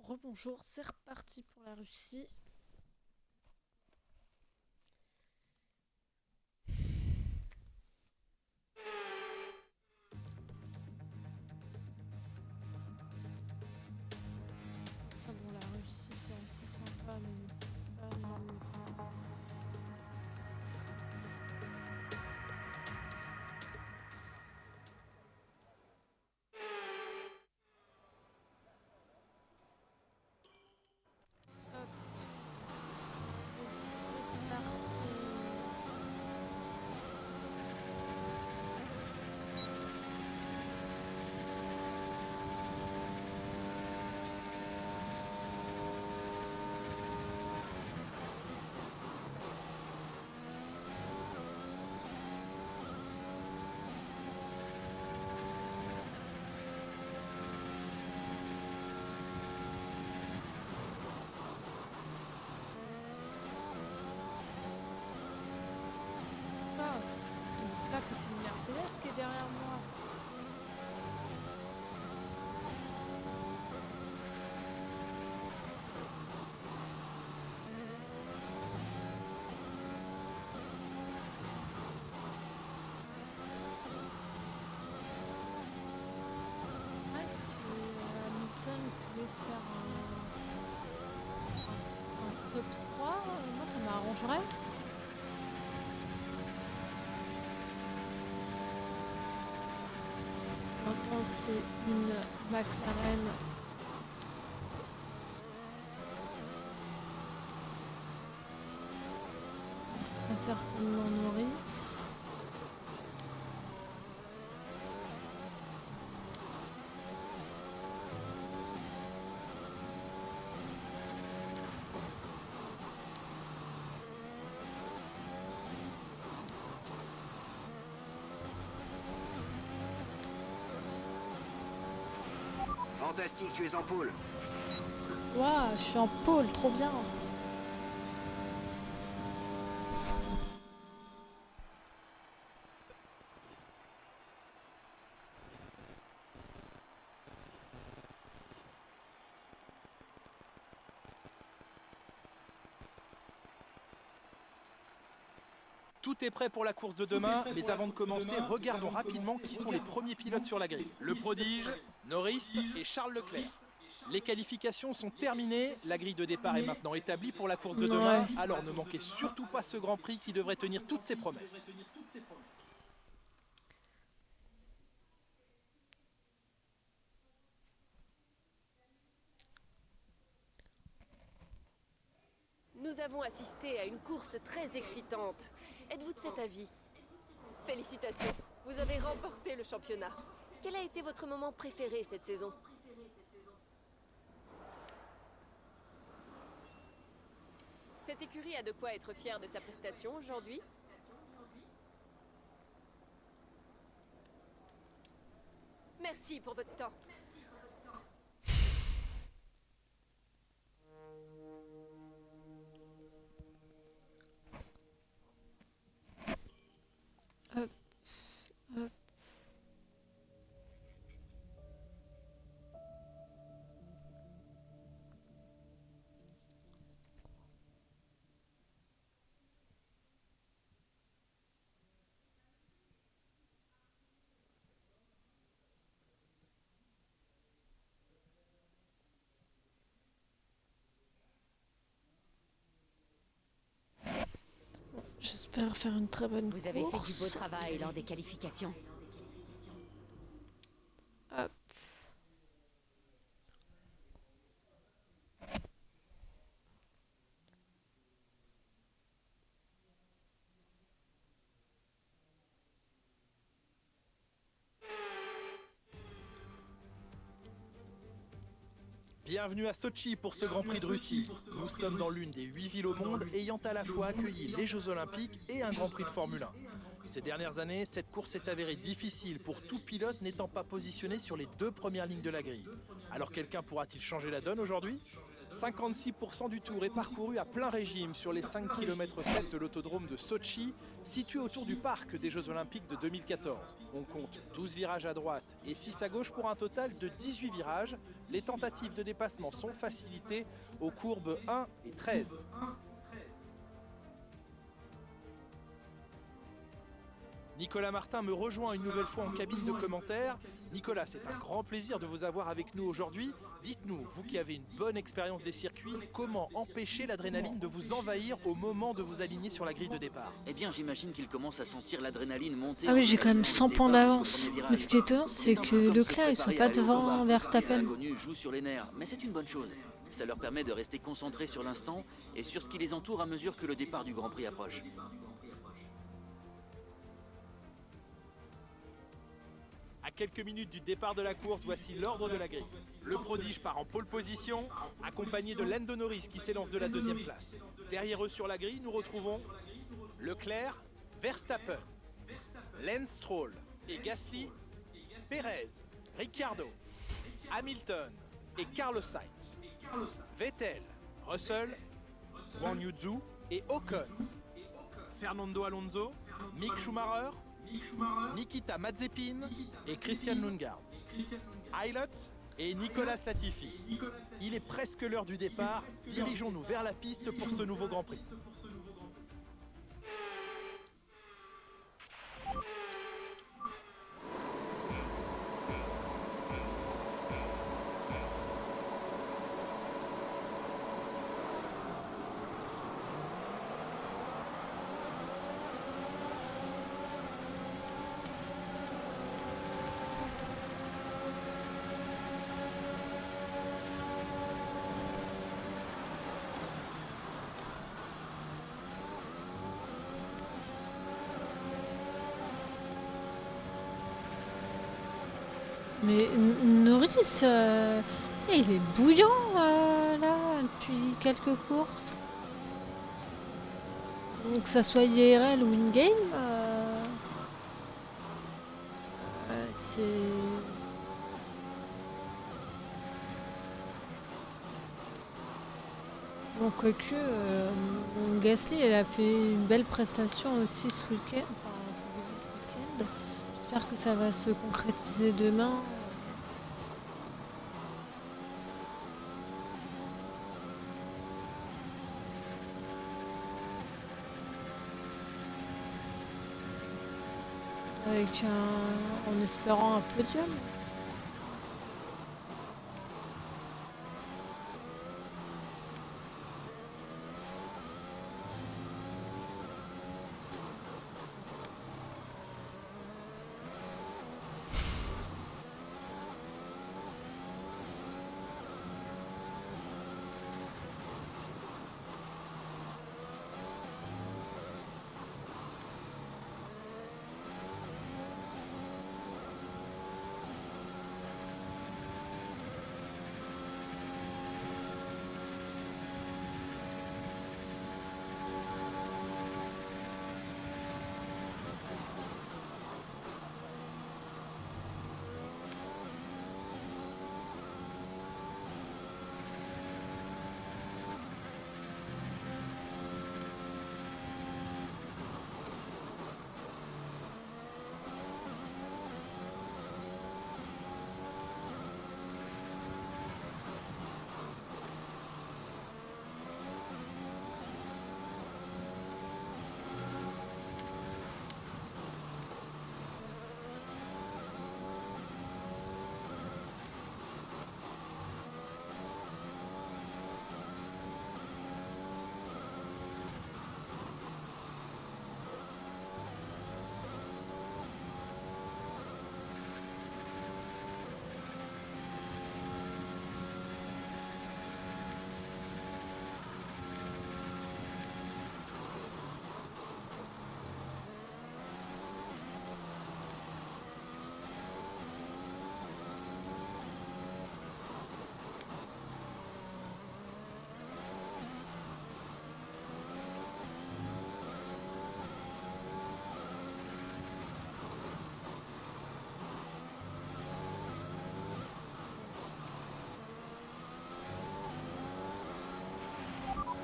Rebonjour, c'est reparti pour la Russie. Ah bon, la Russie c'est assez sympa, mais c'est pas le... Hop, et c'est parti. Ah, ne me dis pas que c'est une Mercedes qui est derrière moi. Ah, si Hamilton pouvait se faire un top 3, moi ça m'arrangerait. Maintenant c'est une McLaren. Très certainement Norris. Fantastique, tu es en pôle. Waouh, je suis en pôle, trop bien. Tout est prêt pour la course de demain, mais avant de commencer, regardons rapidement qui sont les premiers pilotes sur la grille. Le prodige, Norris et Charles Leclerc. Les qualifications sont terminées, la grille de départ est maintenant établie pour la course de demain, alors ne manquez surtout pas ce Grand Prix qui devrait tenir toutes ses promesses. Nous avons assisté à une course très excitante. Êtes-vous de cet avis? Félicitations, vous avez remporté le championnat. Quel a été votre moment préféré cette saison? Cette écurie a de quoi être fière de sa prestation aujourd'hui. Merci pour votre temps. Hop, hop. J'espère faire une très bonne Vous avez fait du beau course. travail lors des qualifications. Hop. Bienvenue à Sochi pour ce Grand Prix de Russie. Nous sommes dans l'une des 8 villes au monde ayant à la fois accueilli les Jeux Olympiques et un Grand Prix de Formule 1. Ces dernières années, cette course s'est avérée difficile pour tout pilote n'étant pas positionné sur les deux premières lignes de la grille. Alors quelqu'un pourra-t-il changer la donne aujourd'hui ? 56% du tour est parcouru à plein régime sur les 5 km 7 de l'autodrome de Sochi, situé autour du parc des Jeux Olympiques de 2014. On compte 12 virages à droite et 6 à gauche pour un total de 18 virages. Les tentatives de dépassement sont facilitées aux courbes 1 et 13. Nicolas Martin me rejoint une nouvelle fois en cabine de commentaires. Nicolas, c'est un grand plaisir de vous avoir avec nous aujourd'hui. Dites-nous, vous qui avez une bonne expérience des circuits, comment empêcher l'adrénaline de vous envahir au moment de vous aligner sur la grille de départ? Eh bien, j'imagine qu'il commence à sentir l'adrénaline monter. Ah oui, j'ai quand même 100 points d'avance. Mais ce qui est étonnant, c'est que Leclerc, ils sont pas devant Verstappen. L'inconnu joue sur les nerfs, mais c'est une bonne chose. Ça leur permet de rester concentrés sur l'instant et sur ce qui les entoure à mesure que le départ du Grand Prix approche. À quelques minutes du départ de la course, voici l'ordre de la grille. Le prodige part en pole position, accompagné de Lando Norris qui s'élance de la deuxième place. Derrière eux sur la grille, nous retrouvons Leclerc, Verstappen, Lance Stroll et Gasly, Perez, Ricciardo, Hamilton et Carlos Sainz, Vettel, Russell, Wang Yuzu et Ocon, Fernando Alonso, Mick Schumacher, Nikita Mazepin et Christian Lundgaard, Aylot et Nicolas Latifi. Il est presque l'heure du départ. Dirigeons-nous vers la piste pour ce nouveau Grand Prix. Mais Norris, il est bouillant là depuis quelques courses. Que ça soit IRL ou in-game, c'est... Bon, quoique, Gasly, elle a fait une belle prestation aussi ce week-end. Enfin, ce début de week-end. J'espère que ça va se concrétiser demain. En espérant un podium.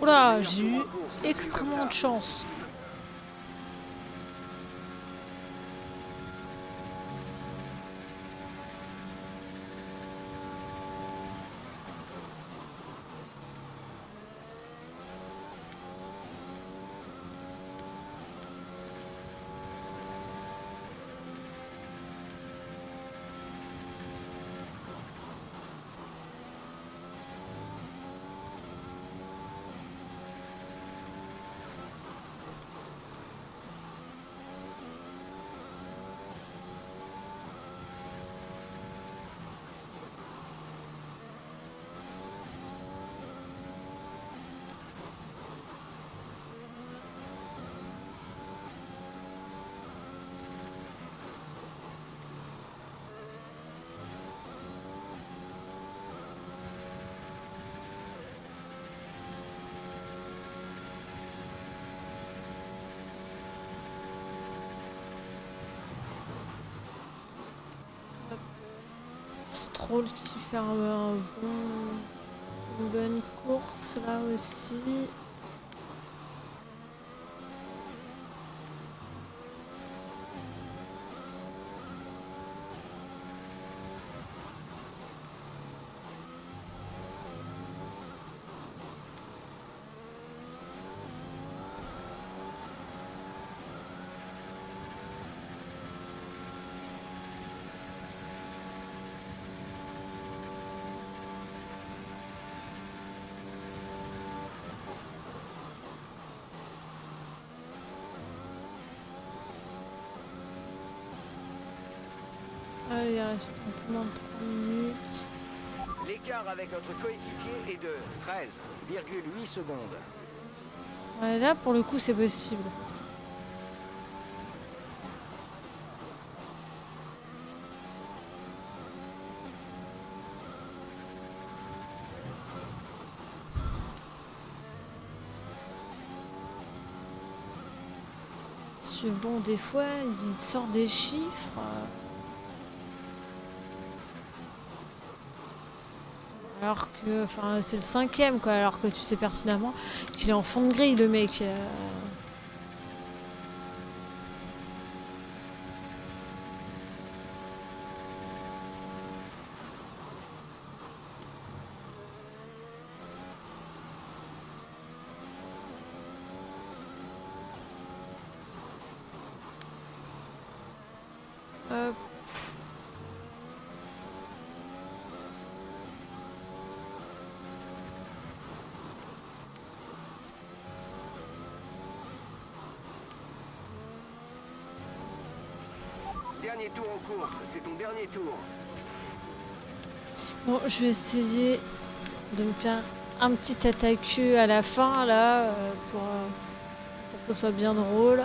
Oula, j'ai eu extrêmement de chance. Stroll qui fait une bonne course là aussi. Allez, il reste un peu moins de 3 minutes. L'écart avec notre coéquipier est de 13,8 secondes. Ouais, là, pour le coup, c'est possible. Bon, des fois, il sort des chiffres. Alors que, enfin, c'est le 5e, quoi. Alors que tu sais pertinemment qu'il est en fond de grille, le mec. Hop. Dernier tour en course, c'est ton dernier tour. Bon, je vais essayer de me faire un petit tête à queue à la fin, là, pour que ce soit bien drôle.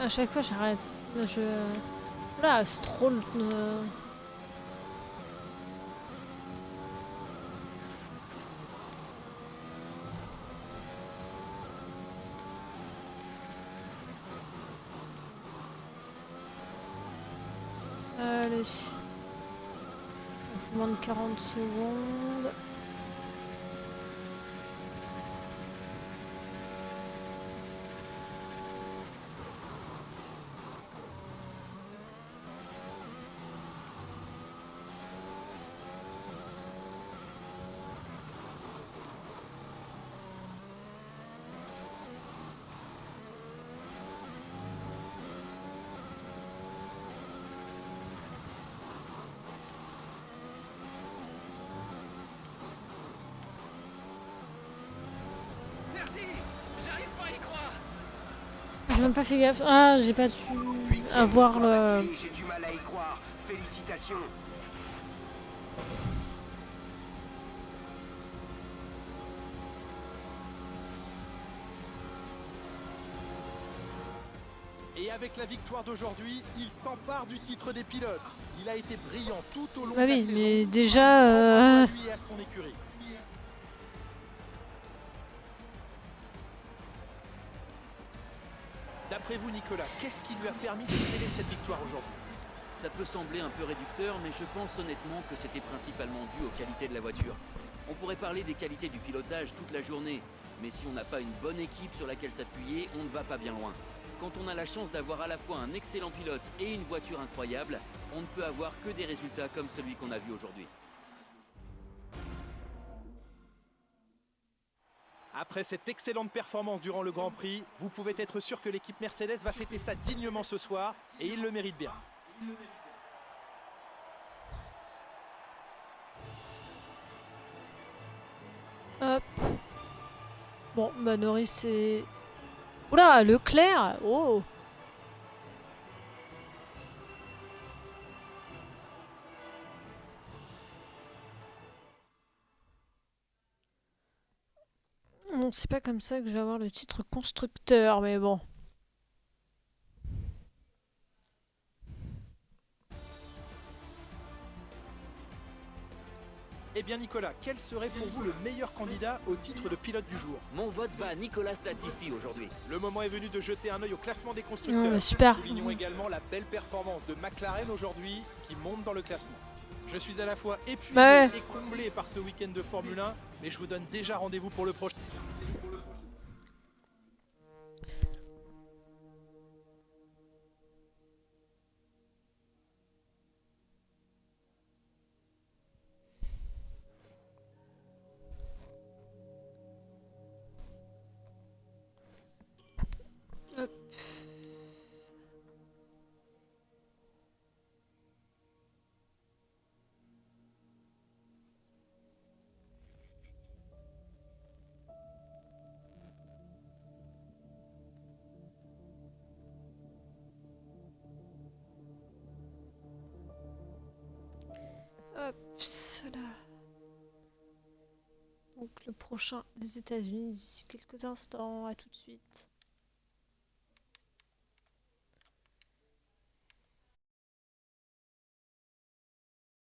À chaque fois, j'arrête. Là, Stroll. Allez. Moins de 40 secondes. J'ai même pas fait gaffe. Ah, j'ai pas su avoir le... J'ai du mal à y croire. Félicitations. Et avec la victoire d'aujourd'hui, il s'empare du titre des pilotes. Il a été brillant tout au long Bah de la oui, saison. mais Un déjà, grand bravo à lui et à son écurie. D'après vous, Nicolas, qu'est-ce qui lui a permis de sceller cette victoire aujourd'hui? Ça peut sembler un peu réducteur, mais je pense honnêtement que c'était principalement dû aux qualités de la voiture. On pourrait parler des qualités du pilotage toute la journée, mais si on n'a pas une bonne équipe sur laquelle s'appuyer, on ne va pas bien loin. Quand on a la chance d'avoir à la fois un excellent pilote et une voiture incroyable, on ne peut avoir que des résultats comme celui qu'on a vu aujourd'hui. Après cette excellente performance durant le Grand Prix, vous pouvez être sûr que l'équipe Mercedes va fêter ça dignement ce soir, et il le mérite bien. hop. Bon, bah Norris c'est... Oula, Leclerc! Oh! Bon, c'est pas comme ça que je vais avoir le titre constructeur, mais bon. Eh bien Nicolas, quel serait pour vous le meilleur candidat au titre de pilote du jour? Mon vote va à Nicolas Latifi aujourd'hui. Le moment est venu de jeter un œil au classement des constructeurs. Bah, super. Soulignons également la belle performance de McLaren aujourd'hui qui monte dans le classement. Je suis à la fois épuisé Bah ouais. et comblé par ce week-end de Formule 1, mais je vous donne déjà rendez-vous pour le prochain. Hop. Hop, cela. Donc le prochain, les États-Unis d'ici quelques instants. À tout de suite.